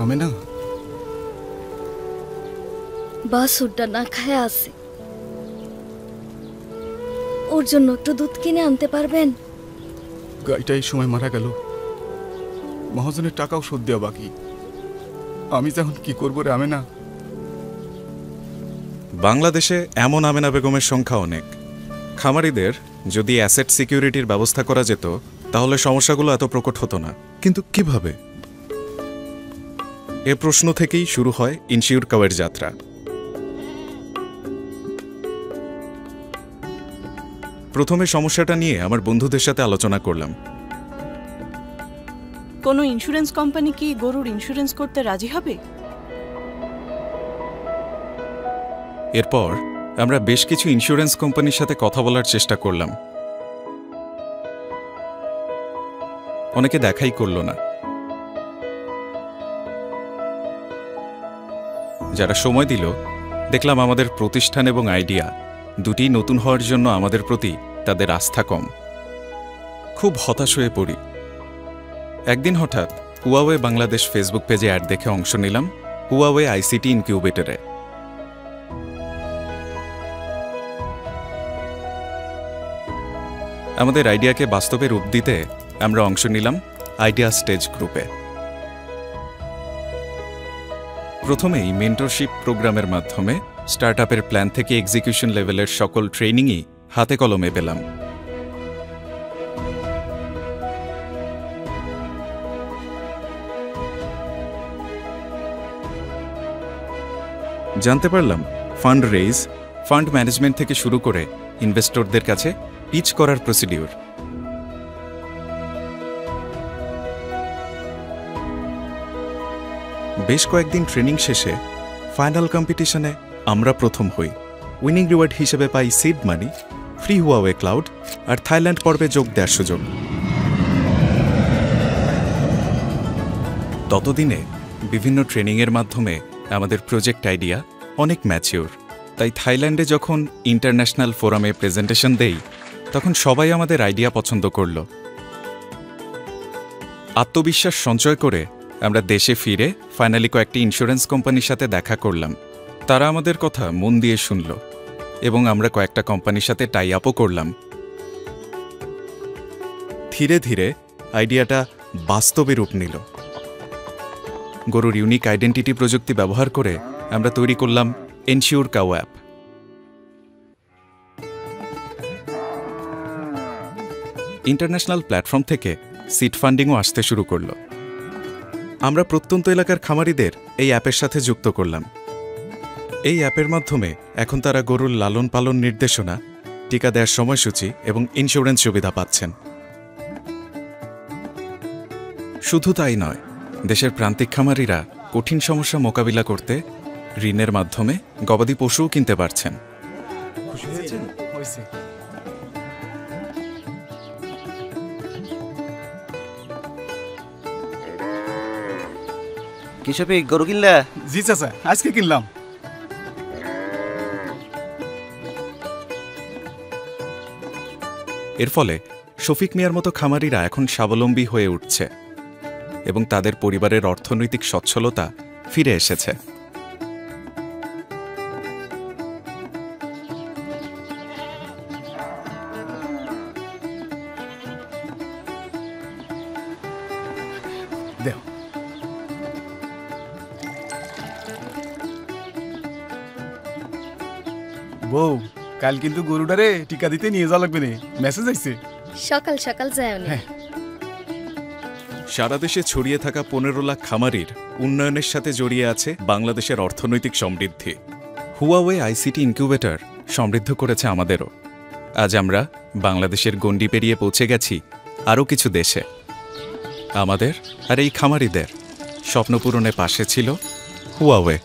আমেনা বাসুরটা না খায় আছে, ওর জন্য একটু দুধ কিনে আনতে পারবেন? গাইটা এই সময় মারা গেল, মহাজনের টাকাও শোধ দেওয়া বাকি। আমি যখন কি করবো রে আমেনা? বাংলাদেশে এমন আমেনা বেগমের সংখ্যা অনেক। খামারিদের যদি অ্যাসেট সিকিউরিটির ব্যবস্থা করা যেত তাহলে সমস্যাগুলো এত প্রকট হতো না। কিন্তু কিভাবে? এ প্রশ্ন থেকেই শুরু হয় ইনসিওর কাওয়ের যাত্রা। প্রথমে সমস্যাটা নিয়ে আমার বন্ধুদের সাথে আলোচনা করলাম। কোনো ইন্স্যুরেন্স কোম্পানি কি গরুর ইন্স্যুরেন্স করতে রাজি হবে? এরপর আমরা বেশ কিছু ইন্স্যুরেন্স কোম্পানির সাথে কথা বলার চেষ্টা করলাম। অনেকে দেখাই করল না। যারা সময় দিল, দেখলাম আমাদের প্রতিষ্ঠান এবং আইডিয়া দুটি নতুন হওয়ার জন্য আমাদের প্রতি তাদের আস্থা কম। খুব হতাশ হয়ে পড়ি। একদিন হঠাৎ হুয়াওয়ে বাংলাদেশ ফেসবুক পেজে অ্যাড দেখে অংশ নিলাম হুয়াওয়ে আইসিটি ইনকিউবেটরে। আমাদের আইডিয়াকে বাস্তবে রূপ দিতে আমরা অংশ নিলাম আইডিয়া স্টেজ গ্রুপে। প্রথমেই মেন্টরশিপ প্রোগ্রামের মাধ্যমে স্টার্টআপের প্ল্যান থেকে এক্সিকিউশন লেভেলের সকল ট্রেনিংই হাতে কলমে পেলাম। জানতে পারলাম ফান্ড রেইজ, ফান্ড ম্যানেজমেন্ট থেকে শুরু করে ইনভেস্টরদের কাছে পিচ করার প্রসিডিউর। বেশ কয়েকদিন ট্রেনিং শেষে ফাইনাল কম্পিটিশনে আমরা প্রথম হই। উইনিং রিওয়ার্ড হিসেবে পাই সিড মানি, ফ্রি হুয়াওয়ে ক্লাউড আর থাইল্যান্ড পর্বে যোগ দেওয়ার সুযোগ। ততদিনে বিভিন্ন ট্রেনিংয়ের মাধ্যমে আমাদের প্রজেক্ট আইডিয়া অনেক ম্যাচিওর। তাই থাইল্যান্ডে যখন ইন্টারন্যাশনাল ফোরামে প্রেজেন্টেশন দেই তখন সবাই আমাদের আইডিয়া পছন্দ করল। আত্মবিশ্বাস সঞ্চয় করে আমরা দেশে ফিরে ফাইনালি কয়েকটি ইন্স্যুরেন্স কোম্পানির সাথে দেখা করলাম। তারা আমাদের কথা মন দিয়ে শুনল এবং আমরা কয়েকটা কোম্পানির সাথে টাই আপও করলাম। ধীরে ধীরে আইডিয়াটা বাস্তবে রূপ নিল। গরুর ইউনিক আইডেন্টিটি প্রযুক্তি ব্যবহার করে আমরা তৈরি করলাম এনশিওর কাও অ্যাপ। ইন্টারন্যাশনাল প্ল্যাটফর্ম থেকে সিড ফান্ডিংও আসতে শুরু করল। আমরা প্রত্যন্ত এলাকার খামারিদের এই অ্যাপের সাথে যুক্ত করলাম। এই অ্যাপের মাধ্যমে এখন তারা গরুর লালন পালন নির্দেশনা, টিকা দেওয়ার সময়সূচি এবং ইন্স্যুরেন্স সুবিধা পাচ্ছেন। শুধু তাই নয়, দেশের প্রান্তিক খামারিরা কঠিন সমস্যা মোকাবিলা করতে ঋণের মাধ্যমে গবাদি পশুও কিনতে পারছেন। কি শফিক, গরু কিনলা? জি চাচা, আজকে কিনলাম। এর ফলে শফিক মিয়ার মতো খামারিরা এখন স্বাবলম্বী হয়ে উঠছে এবং তাদের পরিবারের অর্থনৈতিক সচ্ছলতা ফিরে এসেছে। বউ, কাল কিন্তু গরুটারে টিকা দিতে নিয়ে যাওয়া লাগবে না, মেসেজ আইছে। সকাল সকাল যায়। সারা দেশে ছড়িয়ে থাকা 15 লাখ খামারির উন্নয়নের সাথে জড়িয়ে আছে বাংলাদেশের অর্থনৈতিক সমৃদ্ধি। হুয়াওয়ে আইসিটি ইনকিউবেটর সমৃদ্ধ করেছে আমাদেরও। আজ আমরা বাংলাদেশের গণ্ডি পেরিয়ে পৌঁছে গেছি আরও কিছু দেশে। আমাদের আর এই খামারিদের স্বপ্ন পূরণে পাশে ছিল হুয়াওয়ে।